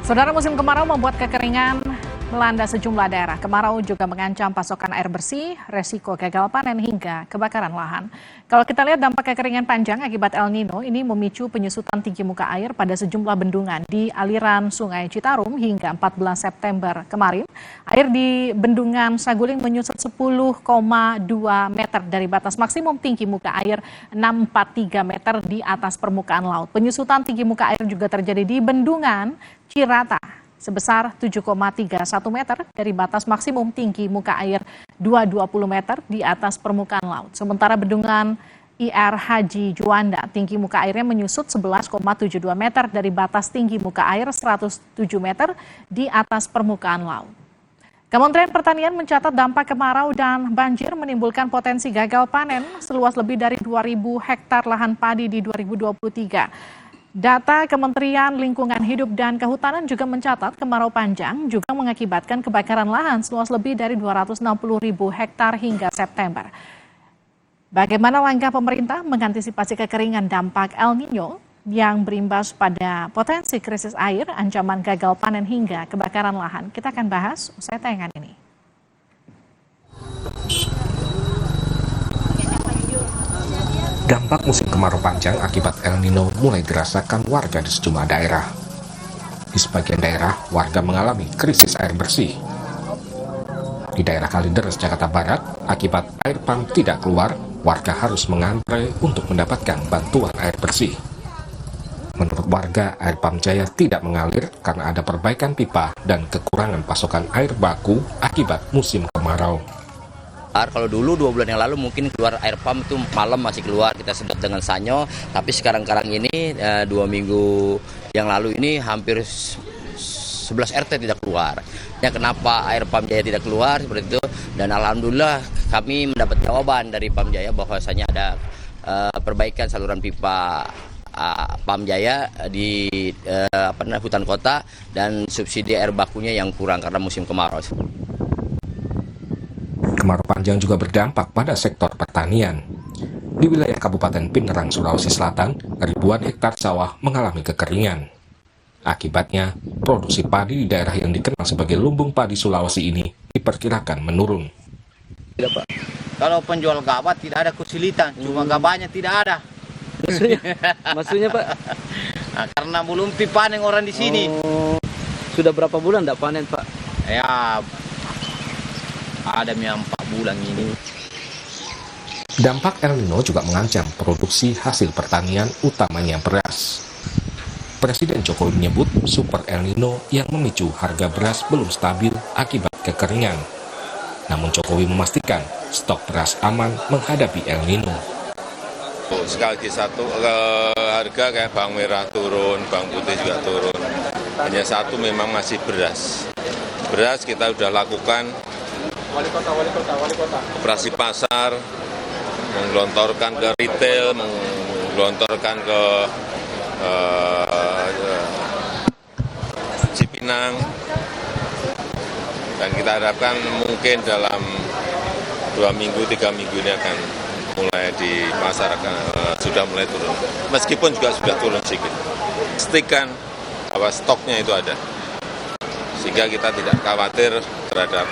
Saudara, musim kemarau membuat kekeringan melanda sejumlah daerah. Kemarau juga mengancam pasokan air bersih, resiko gagal panen hingga kebakaran lahan. Kalau kita lihat dampak kekeringan panjang akibat El Nino ini memicu penyusutan tinggi muka air pada sejumlah bendungan di aliran Sungai Citarum hingga 14 September kemarin. Air di Bendungan Saguling menyusut 10,2 meter dari batas maksimum tinggi muka air 643 meter di atas permukaan laut. Penyusutan tinggi muka air juga terjadi di Bendungan Cirata sebesar 7,31 meter dari batas maksimum tinggi muka air 220 meter di atas permukaan laut. Sementara Bendungan IR Haji Juanda tinggi muka airnya menyusut 11,72 meter dari batas tinggi muka air 107 meter di atas permukaan laut. Kementerian Pertanian mencatat dampak kemarau dan banjir menimbulkan potensi gagal panen seluas lebih dari 2.000 hektar lahan padi di 2023. Data Kementerian Lingkungan Hidup dan Kehutanan juga mencatat kemarau panjang juga mengakibatkan kebakaran lahan seluas lebih dari 260.000 hektar hingga September. Bagaimana langkah pemerintah mengantisipasi kekeringan dampak El Nino yang berimbas pada potensi krisis air, ancaman gagal panen hingga kebakaran lahan? Kita akan bahas usai tayangan ini. Dampak musim kemarau panjang akibat El Nino mulai dirasakan warga di sejumlah daerah. Di sebagian daerah, warga mengalami krisis air bersih. Di daerah Kalideres, Jakarta Barat, akibat air pump tidak keluar, warga harus mengantre untuk mendapatkan bantuan air bersih. Menurut warga, air pump Jaya tidak mengalir karena ada perbaikan pipa dan kekurangan pasokan air baku akibat musim kemarau. Kalau dulu 2 bulan yang lalu mungkin keluar air pump itu malam masih keluar, kita sedot dengan sanyo, tapi sekarang ini 2 minggu yang lalu ini hampir 11 RT tidak keluar. Ya, kenapa air pump Jaya tidak keluar seperti itu, dan alhamdulillah kami mendapat jawaban dari Pam Jaya bahwasanya ada perbaikan saluran pipa Pam Jaya di hutan kota dan subsidi air bakunya yang kurang karena musim kemarau. Kemarau panjang juga berdampak pada sektor pertanian. Di wilayah Kabupaten Pinerang, Sulawesi Selatan, ribuan hektar sawah mengalami kekeringan. Akibatnya, produksi padi di daerah yang dikenal sebagai lumbung padi Sulawesi ini diperkirakan menurun. Tidak, Pak. Kalau penjual gabah tidak ada kesulitan, cuma gabahnya tidak ada. Maksudnya Pak? Nah, karena belum panen orang di sini. Sudah berapa bulan tidak panen Pak? Ya, ada yang 4 bulan ini. Dampak El Nino juga mengancam produksi hasil pertanian, utamanya beras. Presiden Jokowi menyebut super El Nino yang memicu harga beras belum stabil akibat kekeringan. Namun Jokowi memastikan stok beras aman menghadapi El Nino. Sekali lagi harga kayak bawang merah turun, bawang putih juga turun. Hanya satu memang masih beras. Beras kita sudah lakukan Wali kota. Operasi pasar, menggelontorkan ke retail, menggelontorkan ke Cipinang, dan kita harapkan mungkin dalam 2 minggu, 3 minggu ini akan mulai di pasar sudah mulai turun. Meskipun juga sudah turun sedikit. Pastikan bahwa stoknya itu ada, sehingga kita tidak khawatir terhadap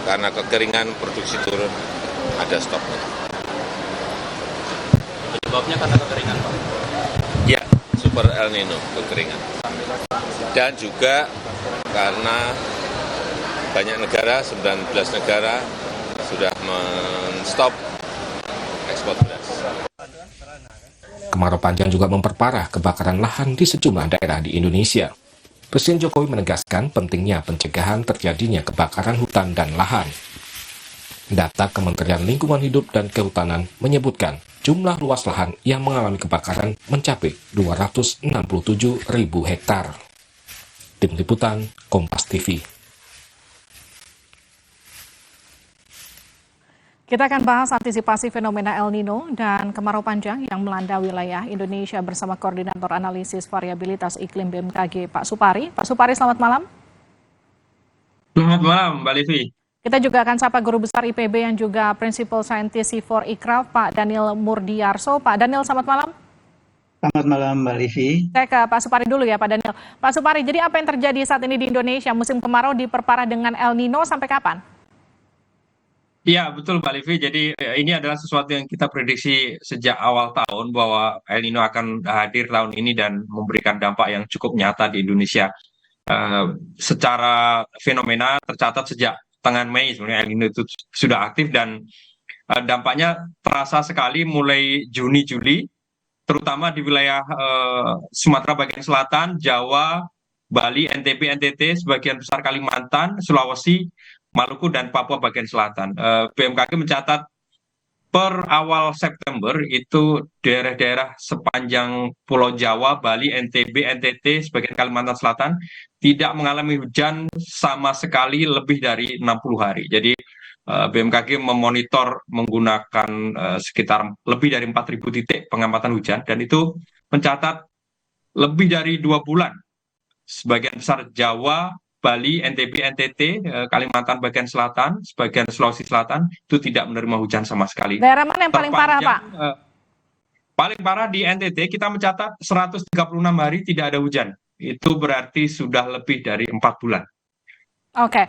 karena kekeringan produksi turun, ada stoknya. Penyebabnya karena kekeringan, Pak? Ya, super El Nino, kekeringan. Dan juga karena banyak negara, 19 negara sudah men-stop ekspor beras. Kemarau panjang juga memperparah kebakaran lahan di sejumlah daerah di Indonesia. Presiden Jokowi menegaskan pentingnya pencegahan terjadinya kebakaran hutan dan lahan. Data Kementerian Lingkungan Hidup dan Kehutanan menyebutkan jumlah luas lahan yang mengalami kebakaran mencapai 267.000 hektar. Tim Liputan, Kompas TV. Kita akan bahas antisipasi fenomena El Nino dan kemarau panjang yang melanda wilayah Indonesia bersama Koordinator Analisis Variabilitas Iklim BMKG, Pak Supari. Pak Supari, selamat malam. Selamat malam, Mbak Livi. Kita juga akan sapa Guru Besar IPB yang juga Principal Scientist C4 ICRAF, Pak Daniel Murdiarso. Pak Daniel, selamat malam. Selamat malam Mbak Livi. Saya ke Pak Supari dulu ya, Pak Daniel. Pak Supari, jadi apa yang terjadi saat ini di Indonesia? Musim kemarau diperparah dengan El Nino sampai kapan? Iya, betul Mbak Livi. Jadi ini adalah sesuatu yang kita prediksi sejak awal tahun bahwa El Nino akan hadir tahun ini dan memberikan dampak yang cukup nyata di Indonesia. Eh, Secara fenomena tercatat sejak tengah Mei sebenarnya El Nino itu sudah aktif dan dampaknya terasa sekali mulai Juni Juli, terutama di wilayah Sumatera bagian selatan, Jawa, Bali, NTB, NTT, sebagian besar Kalimantan, Sulawesi, Maluku, dan Papua bagian selatan. BMKG mencatat per awal September itu daerah-daerah sepanjang Pulau Jawa, Bali, NTB, NTT, sebagian Kalimantan Selatan tidak mengalami hujan sama sekali lebih dari 60 hari. Jadi BMKG memonitor menggunakan sekitar lebih dari 4.000 titik pengamatan hujan dan itu mencatat lebih dari 2 bulan sebagian besar Jawa, Bali, NTB, NTT, Kalimantan bagian selatan, sebagian Sulawesi Selatan itu tidak menerima hujan sama sekali. Daerah mana yang paling parah, Pak? Paling parah di NTT kita mencatat 136 hari tidak ada hujan. Itu berarti sudah lebih dari 4 bulan. Oke,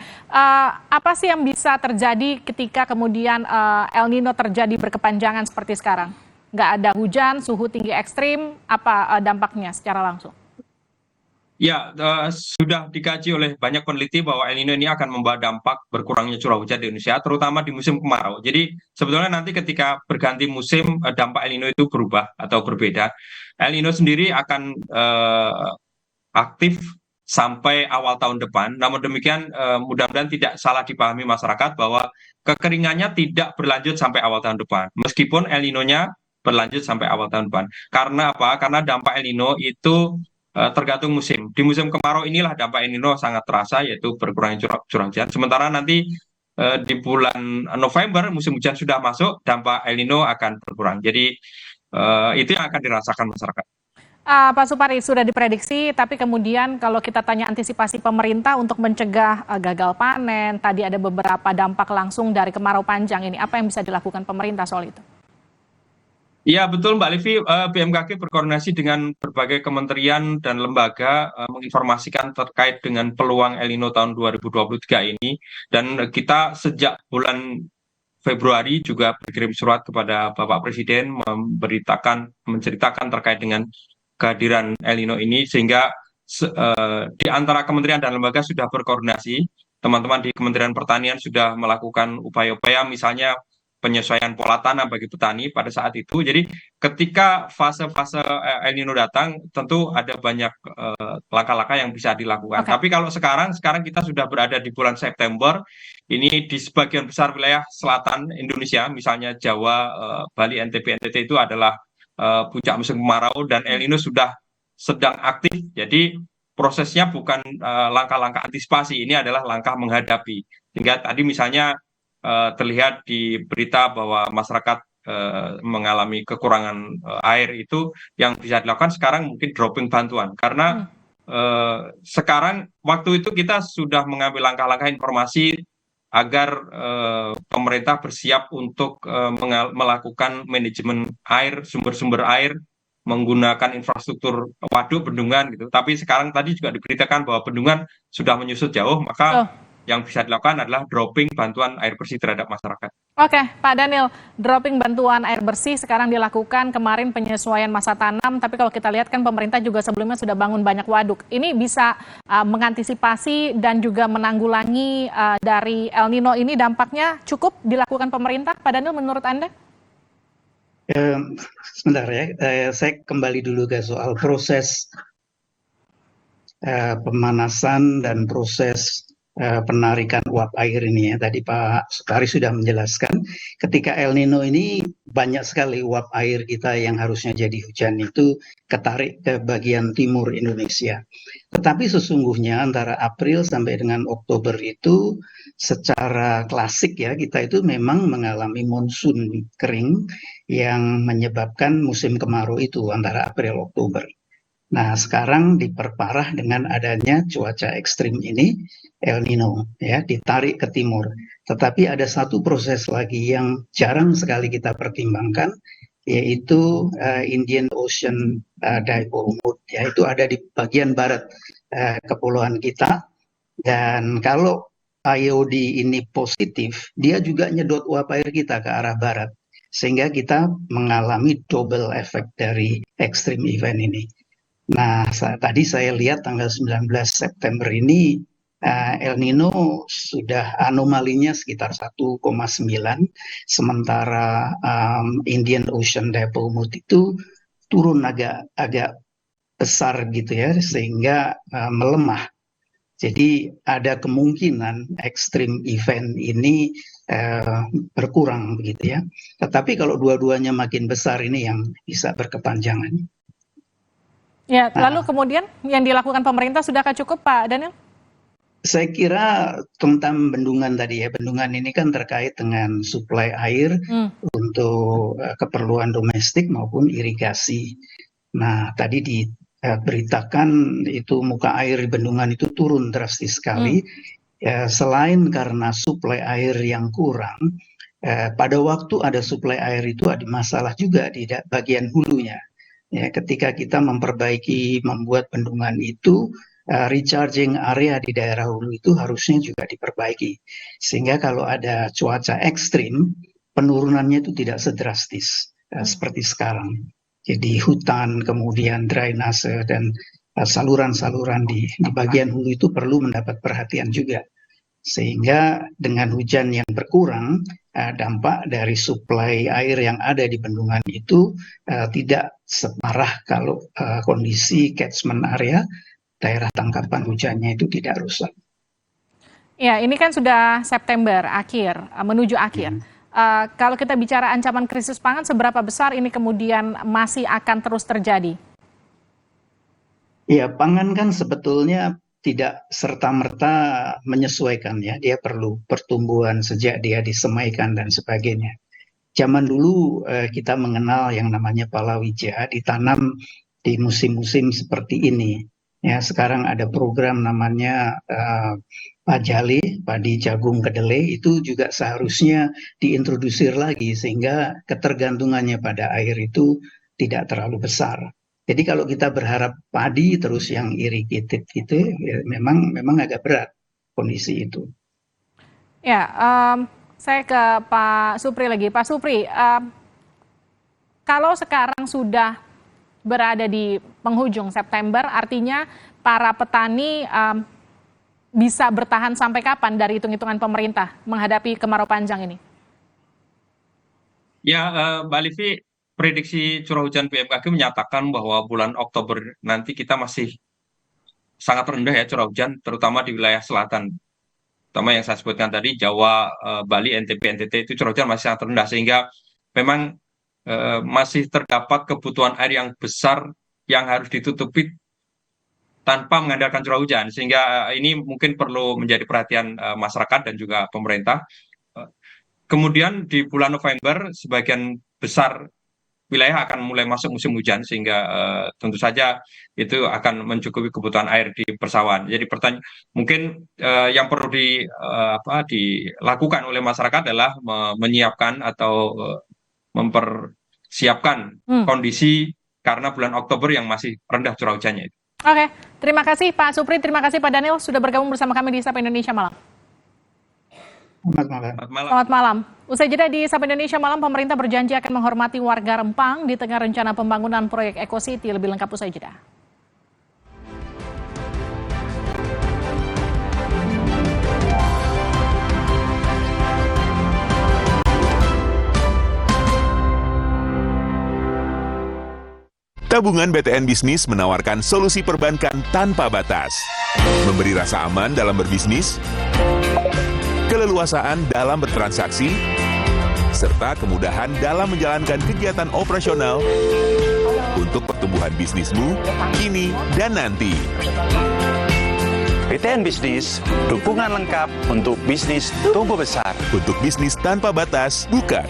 apa sih yang bisa terjadi ketika kemudian El Nino terjadi berkepanjangan seperti sekarang? Nggak ada hujan, suhu tinggi ekstrim, apa dampaknya secara langsung? Ya, sudah dikaji oleh banyak peneliti bahwa El Nino ini akan membawa dampak berkurangnya curah hujan di Indonesia, terutama di musim kemarau. Jadi sebetulnya nanti ketika berganti musim, dampak El Nino itu berubah atau berbeda. El Nino sendiri akan aktif sampai awal tahun depan. Namun demikian, mudah-mudahan tidak salah dipahami masyarakat bahwa kekeringannya tidak berlanjut sampai awal tahun depan. Meskipun El Nino-nya berlanjut sampai awal tahun depan. Karena apa? Karena dampak El Nino itu tergantung musim. Di musim kemarau inilah dampak El Nino sangat terasa, yaitu berkurangnya curah hujan. Sementara nanti di bulan November musim hujan sudah masuk, dampak El Nino akan berkurang. Jadi itu yang akan dirasakan masyarakat. Pak Supari, sudah diprediksi, tapi kemudian kalau kita tanya antisipasi pemerintah untuk mencegah gagal panen, tadi ada beberapa dampak langsung dari kemarau panjang ini. Apa yang bisa dilakukan pemerintah soal itu? Ya betul Mbak Livi, BMKG berkoordinasi dengan berbagai kementerian dan lembaga menginformasikan terkait dengan peluang El Nino tahun 2023 ini. Dan kita sejak bulan Februari juga berkirim surat kepada Bapak Presiden menceritakan terkait dengan kehadiran El Nino ini, sehingga di antara kementerian dan lembaga sudah berkoordinasi. Teman-teman di Kementerian Pertanian sudah melakukan upaya-upaya, misalnya penyesuaian pola tanam bagi petani pada saat itu. Jadi ketika fase-fase El Nino datang, tentu ada banyak langkah-langkah yang bisa dilakukan. Okay. Tapi kalau sekarang kita sudah berada di bulan September, ini di sebagian besar wilayah selatan Indonesia, misalnya Jawa, Bali, NTB, NTT itu adalah puncak musim kemarau dan El Nino sudah sedang aktif. Jadi prosesnya bukan langkah-langkah antisipasi, ini adalah langkah menghadapi. Hingga tadi misalnya terlihat di berita bahwa masyarakat mengalami kekurangan air, itu yang bisa dilakukan sekarang mungkin dropping bantuan. Karena sekarang waktu itu kita sudah mengambil langkah-langkah informasi agar pemerintah bersiap untuk melakukan manajemen air, sumber-sumber air, menggunakan infrastruktur waduk, bendungan gitu. Tapi sekarang tadi juga diberitakan bahwa bendungan sudah menyusut jauh, maka yang bisa dilakukan adalah dropping bantuan air bersih terhadap masyarakat. Oke, Pak Daniel, dropping bantuan air bersih sekarang dilakukan, kemarin penyesuaian masa tanam, tapi kalau kita lihat kan pemerintah juga sebelumnya sudah bangun banyak waduk. Ini bisa mengantisipasi dan juga menanggulangi dari El Nino ini, dampaknya cukup dilakukan pemerintah, Pak Daniel, menurut Anda? Sebentar ya, saya kembali dulu ke soal proses pemanasan dan proses penarikan uap air ini ya. Tadi Pak Supari sudah menjelaskan ketika El Nino ini banyak sekali uap air kita yang harusnya jadi hujan itu ketarik ke bagian timur Indonesia. Tetapi sesungguhnya antara April sampai dengan Oktober itu secara klasik ya, kita itu memang mengalami monsun kering yang menyebabkan musim kemarau itu antara April Oktober. Nah, sekarang diperparah dengan adanya cuaca ekstrim ini, El Nino, ya, ditarik ke timur. Tetapi ada satu proses lagi yang jarang sekali kita pertimbangkan, yaitu Indian Ocean Dipole Mode, yaitu ada di bagian barat kepulauan kita. Dan kalau IOD ini positif, dia juga nyedot uap air kita ke arah barat, sehingga kita mengalami double effect dari extreme event ini. Nah, tadi saya lihat tanggal 19 September ini El Nino sudah anomalinya sekitar 1,9, sementara Indian Ocean Dipole Mode itu turun agak besar gitu ya, sehingga melemah. Jadi ada kemungkinan ekstrim event ini berkurang begitu ya. Tetapi kalau dua-duanya makin besar ini yang bisa berkepanjangan. Ya, lalu kemudian yang dilakukan pemerintah sudahkah cukup, Pak Daniel? Saya kira tentang bendungan tadi ya, bendungan ini kan terkait dengan suplai air untuk keperluan domestik maupun irigasi. Nah, tadi diberitakan itu muka air di bendungan itu turun drastis sekali. Ya, selain karena suplai air yang kurang, pada waktu ada suplai air itu ada masalah juga di bagian hulunya. Ya, ketika kita membuat bendungan itu, recharging area di daerah hulu itu harusnya juga diperbaiki. Sehingga kalau ada cuaca ekstrim, penurunannya itu tidak sedrastis seperti sekarang. Jadi hutan, kemudian drainase, dan saluran-saluran di bagian hulu itu perlu mendapat perhatian juga. Sehingga dengan hujan yang berkurang, dampak dari suplai air yang ada di bendungan itu tidak separah kalau kondisi catchment area, daerah tangkapan hujannya itu tidak rusak. Ya, ini kan sudah September akhir, menuju akhir. Kalau kita bicara ancaman krisis pangan, seberapa besar ini kemudian masih akan terus terjadi? Ya, pangan kan sebetulnya tidak serta-merta menyesuaikan ya. Dia perlu pertumbuhan sejak dia disemaikan dan sebagainya. Zaman dulu kita mengenal yang namanya palawija, ditanam di musim-musim seperti ini. Ya, sekarang ada program namanya pajale, padi jagung kedelai, itu juga seharusnya diintrodusir lagi sehingga ketergantungannya pada air itu tidak terlalu besar. Jadi kalau kita berharap padi terus yang irrigated gitu, ya memang agak berat kondisi itu. Ya, saya ke Pak Supri lagi. Pak Supri, kalau sekarang sudah berada di penghujung September, artinya para petani bisa bertahan sampai kapan dari hitung-hitungan pemerintah menghadapi kemarau panjang ini? Ya, Mbak Livi, prediksi curah hujan BMKG menyatakan bahwa bulan Oktober nanti kita masih sangat rendah ya curah hujan, terutama di wilayah selatan. Terutama yang saya sebutkan tadi, Jawa, Bali, NTB, NTT, itu curah hujan masih sangat rendah, sehingga memang masih terdapat kebutuhan air yang besar yang harus ditutupi tanpa mengandalkan curah hujan, sehingga ini mungkin perlu menjadi perhatian masyarakat dan juga pemerintah. Kemudian di bulan November sebagian besar wilayah akan mulai masuk musim hujan, sehingga tentu saja itu akan mencukupi kebutuhan air di persawahan. Jadi mungkin yang perlu dilakukan oleh masyarakat adalah menyiapkan atau mempersiapkan kondisi karena bulan Oktober yang masih rendah curah hujannya itu. Oke, terima kasih Pak Supri, terima kasih Pak Daniel sudah bergabung bersama kami di Sapa Indonesia Malam. Selamat malam. Usai jeda di Sapa Indonesia Malam, pemerintah berjanji akan menghormati warga Rempang di tengah rencana pembangunan proyek Eco City. Lebih lengkap usai jeda. Tabungan BTN Bisnis menawarkan solusi perbankan tanpa batas. Memberi rasa aman dalam berbisnis, keleluasaan dalam bertransaksi, serta kemudahan dalam menjalankan kegiatan operasional untuk pertumbuhan bisnismu kini dan nanti. BTN Bisnis, dukungan lengkap untuk bisnis tumbuh besar. Untuk bisnis tanpa batas, buka